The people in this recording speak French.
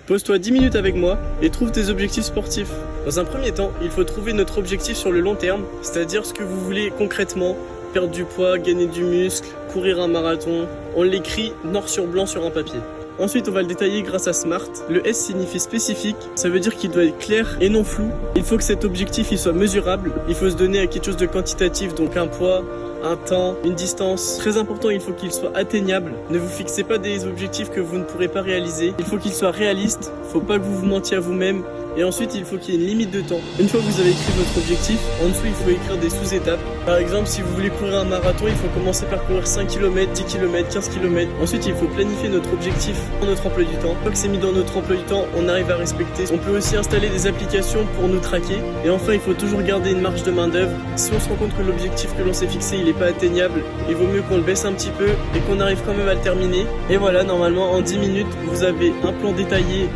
Pose-toi 10 minutes avec moi et trouve tes objectifs sportifs. Dans un premier temps, il faut trouver notre objectif sur le long terme, c'est-à-dire ce que vous voulez concrètement, perdre du poids, gagner du muscle, courir un marathon. On l'écrit noir sur blanc sur un papier. Ensuite, on va le détailler grâce à SMART. Le S signifie spécifique, ça veut dire qu'il doit être clair et non flou. Il faut que cet objectif il soit mesurable, il faut se donner à quelque chose de quantitatif, donc un poids, un temps, une distance. Très important, il faut qu'il soit atteignable. Ne vous fixez pas des objectifs que vous ne pourrez pas réaliser. Il faut qu'il soit réaliste, il ne faut pas que vous vous mentiez à vous-même. Et ensuite, il faut qu'il y ait une limite de temps. Une fois que vous avez écrit votre objectif, en dessous, il faut écrire des sous-étapes. Par exemple, si vous voulez courir un marathon, il faut commencer par courir 5 km, 10 km, 15 km. Ensuite, il faut planifier notre objectif dans notre emploi du temps. Une fois que c'est mis dans notre emploi du temps, on arrive à respecter. On peut aussi installer des applications pour nous traquer. Et enfin, il faut toujours garder une marge de main-d'œuvre. Si on se rend compte que l'objectif que l'on s'est fixé, il n'est pas atteignable, il vaut mieux qu'on le baisse un petit peu et qu'on arrive quand même à le terminer. Et voilà, normalement, en 10 minutes, vous avez un plan détaillé